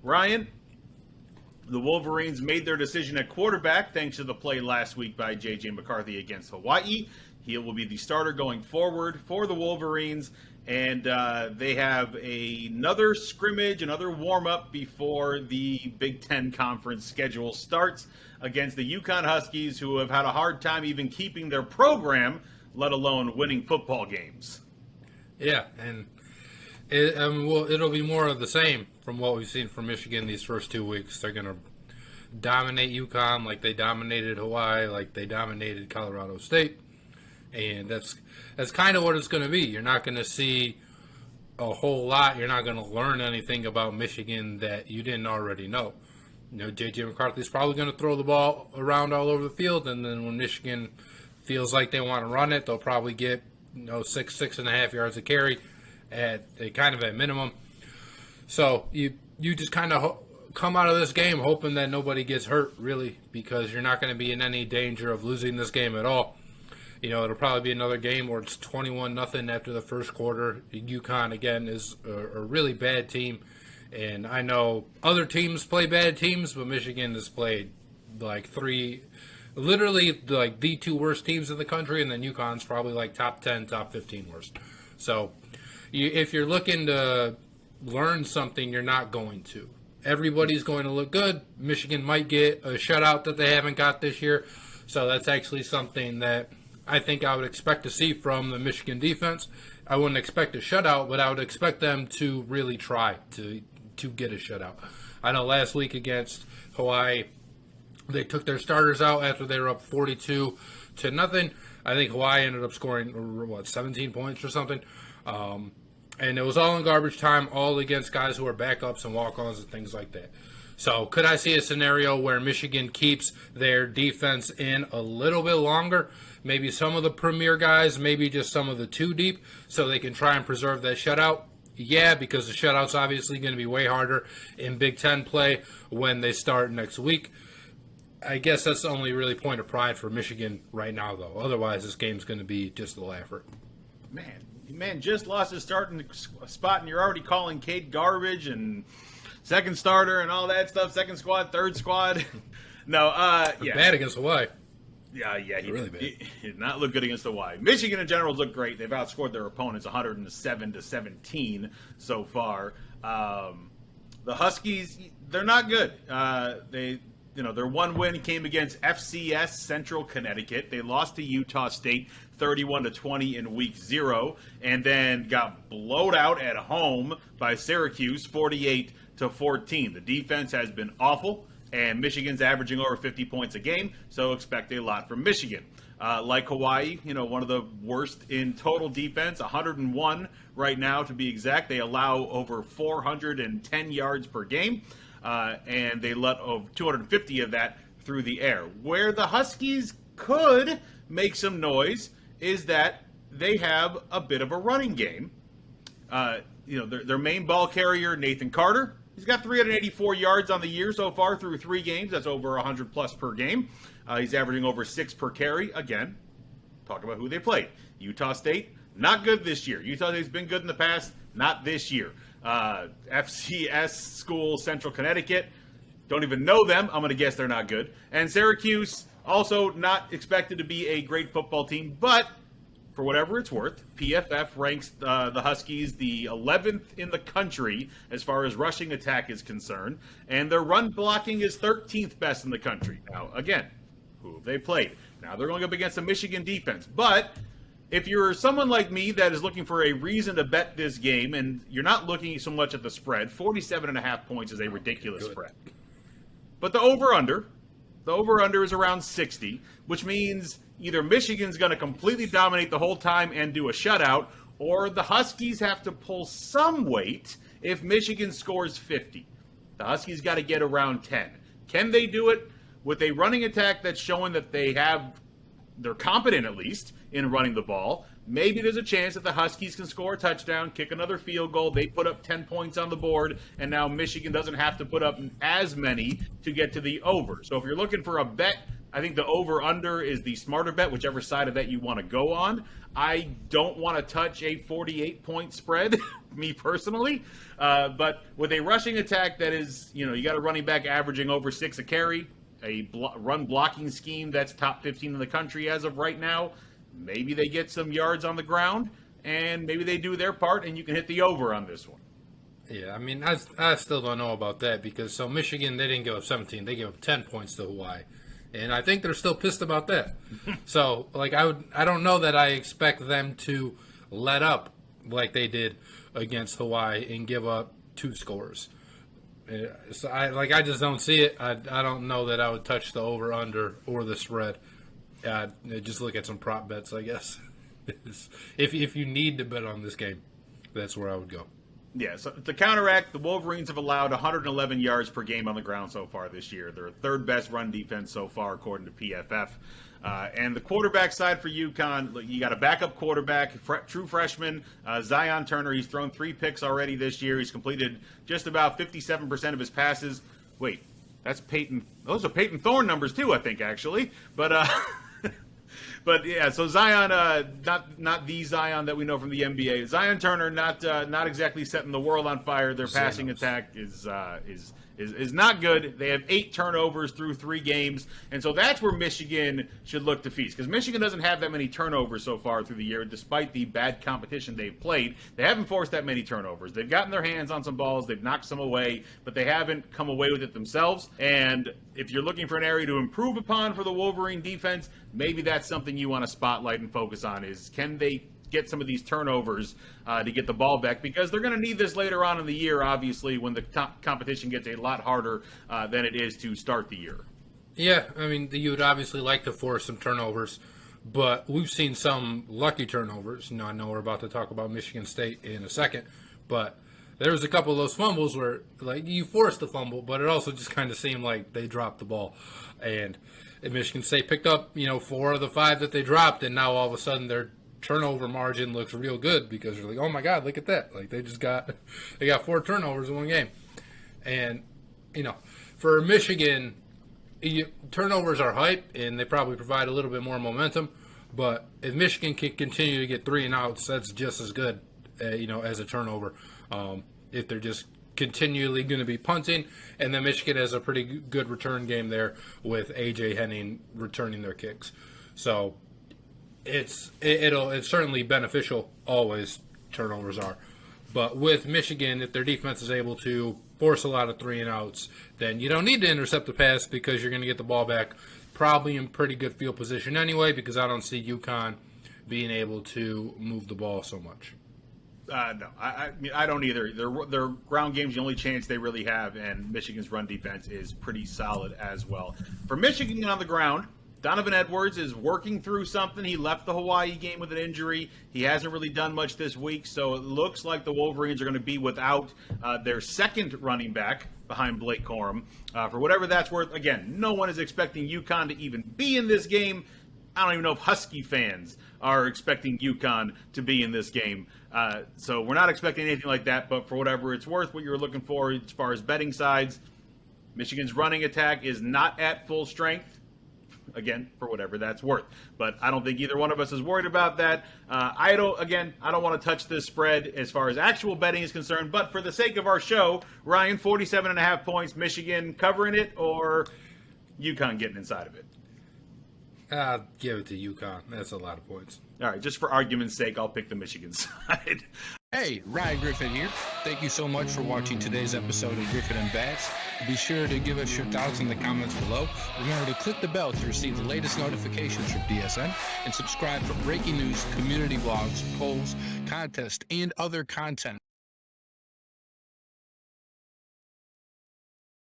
Ryan, the Wolverines made their decision at quarterback thanks to the play last week by J.J. McCarthy against Hawaii. He will be the starter going forward for the Wolverines, and they have another scrimmage, another warm-up before the Big Ten Conference schedule starts against the UConn Huskies, who have had a hard time even keeping their program, let alone winning football games. Yeah, and it'll be more of the same from what we've seen from Michigan these first 2 weeks. They're going to dominate UConn like they dominated Hawaii, like they dominated Colorado State. And that's kind of what it's going to be. You're not going to see a whole lot. You're not going to learn anything about Michigan that you didn't already know. You know, J.J. McCarthy's probably going to throw the ball around all over the field, and then when Michigan feels like they want to run it, they'll probably get 6.5 yards a carry at minimum. So you just kind of come out of this game hoping that nobody gets hurt, really, because you're not going to be in any danger of losing this game at all. You know, it'll probably be another game where it's 21-0 after the first quarter. UConn, again, is a really bad team. And I know other teams play bad teams, but Michigan has played like the two worst teams in the country, and then UConn's probably like top 10, top 15 worst. So if you're looking to learn something, you're not going to. Everybody's going to look good. Michigan might get a shutout that they haven't got this year. So that's actually something that I think I would expect to see from the Michigan defense. I wouldn't expect a shutout, but I would expect them to really try to get a shutout. I know last week against Hawaii, they took their starters out after they were up 42-0. I think Hawaii ended up scoring, 17 points or something. And it was all in garbage time, all against guys who are backups and walk-ons and things like that. So could I see a scenario where Michigan keeps their defense in a little bit longer? Maybe some of the premier guys, maybe just some of the two deep, so they can try and preserve that shutout? Yeah, because the shutout's obviously going to be way harder in Big Ten play when they start next week. I guess that's the only really point of pride for Michigan right now, though. Otherwise, this game's going to be just a laugher. Man just lost his starting spot, and you're already calling Cade garbage and second starter and all that stuff, second squad, third squad. Yeah. Bad against Hawaii. Yeah, he really bad. He did not look good against Hawaii. Michigan in general look great. They've outscored their opponents 107-17 so far. The Huskies, they're not good. Their one win came against FCS Central Connecticut. They lost to Utah State 31-20 in week 0, and then got blowed out at home by Syracuse 48-14. The defense has been awful, and Michigan's averaging over 50 points a game, so expect a lot from Michigan. Like Hawaii, one of the worst in total defense, 101 right now to be exact. They allow over 410 yards per game, and they let over 250 of that through the air. Where the Huskies could make some noise is that they have a bit of a running game. Their main ball carrier, Nathan Carter, he's got 384 yards on the year so far through 3 games. That's over 100 plus per game. He's averaging over 6 per carry. Again, talk about who they played. Utah State, not good this year. Utah State's been good in the past, not this year. FCS school, Central Connecticut, don't even know them. I'm going to guess they're not good. And Syracuse, also not expected to be a great football team, but for whatever it's worth, PFF ranks the Huskies the 11th in the country as far as rushing attack is concerned, and their run blocking is 13th best in the country. Now, again, who have they played? Now, they're going up against a Michigan defense, but if you're someone like me that is looking for a reason to bet this game, and you're not looking so much at the spread, 47.5 points is a ridiculous spread. But the over-under is around 60, which means either Michigan's going to completely dominate the whole time and do a shutout, or the Huskies have to pull some weight if Michigan scores 50. The Huskies got to get around 10. Can they do it with a running attack that's showing that they're competent at least in running the ball? Maybe there's a chance that the Huskies can score a touchdown, kick another field goal, they put up 10 points on the board, and now Michigan doesn't have to put up as many to get to the over. So if you're looking for a bet I think the over-under is the smarter bet, whichever side of that you want to go on. I don't want to touch a 48-point spread, me personally. But with a rushing attack that is, you got a running back averaging over 6 a carry, a run blocking scheme that's top 15 in the country as of right now, maybe they get some yards on the ground, and maybe they do their part, and you can hit the over on this one. Yeah, I mean, I still don't know about that because Michigan, they didn't give up 17. They gave up 10 points to Hawaii. And I think they're still pissed about that. So, I don't know that I expect them to let up like they did against Hawaii and give up 2 scores. So I just don't see it. I don't know that I would touch the over under or the spread. Just look at some prop bets, I guess. if you need to bet on this game, that's where I would go. Yeah, so to counteract, the Wolverines have allowed 111 yards per game on the ground so far this year. They're third best run defense so far, according to PFF. And the quarterback side for UConn, you got a backup quarterback, true freshman, Zion Turner. He's thrown 3 picks already this year. He's completed just about 57% of his passes. Wait, that's Peyton. Those are Peyton Thorne numbers too, I think, actually. But yeah, so Zion, not the Zion that we know from the NBA. Zion Turner, not exactly setting the world on fire. Their passing attack is not good. They have 8 turnovers through 3 games, and so that's where Michigan should look to feast, because Michigan doesn't have that many turnovers so far through the year, despite the bad competition they've played. They haven't forced that many turnovers. They've gotten their hands on some balls, they've knocked some away, but they haven't come away with it themselves. And if you're looking for an area to improve upon for the Wolverine defense, maybe that's something you want to spotlight and focus on, is can they get some of these turnovers to get the ball back, because they're going to need this later on in the year, obviously, when the competition gets a lot harder than it is to start the year. Yeah, I mean, you would obviously like to force some turnovers, but we've seen some lucky turnovers. I know we're about to talk about Michigan State in a second, but there was a couple of those fumbles where, you forced the fumble, but it also just kind of seemed like they dropped the ball. And Michigan State picked up, 4 of the 5 that they dropped, and now all of a sudden their turnover margin looks real good, because you're like, oh my God, look at that. They got 4 turnovers in one game. And, for Michigan, turnovers are hype, and they probably provide a little bit more momentum. But if Michigan can continue to get 3 and outs, that's just as good, as a turnover. If they're just continually going to be punting, and then Michigan has a pretty good return game there with A.J. Henning returning their kicks. So it's certainly beneficial, always, turnovers are. But with Michigan, if their defense is able to force a lot of 3 and outs, then you don't need to intercept the pass, because you're going to get the ball back probably in pretty good field position anyway, because I don't see UConn being able to move the ball so much. No, I don't either. Their ground game's the only chance they really have, and Michigan's run defense is pretty solid as well. For Michigan on the ground, Donovan Edwards is working through something. He left the Hawaii game with an injury. He hasn't really done much this week, so it looks like the Wolverines are going to be without their second running back behind Blake Corum. For whatever that's worth, again, no one is expecting UConn to even be in this game. I don't even know if Husky fans are expecting UConn to be in this game. So we're not expecting anything like that, but for whatever it's worth, what you're looking for as far as betting sides, Michigan's running attack is not at full strength. Again, for whatever that's worth. But I don't think either one of us is worried about that. I don't want to touch this spread as far as actual betting is concerned, but for the sake of our show, Ryan, 47.5 points, Michigan covering it, or UConn getting inside of it? I'll give it to UConn. That's a lot of points. All right, just for argument's sake, I'll pick the Michigan side. Hey, Ryan Griffin here. Thank you so much for watching today's episode of Griffin and Bass. Be sure to give us your thoughts in the comments below. Remember to click the bell to receive the latest notifications from DSN, and subscribe for breaking news, community blogs, polls, contests, and other content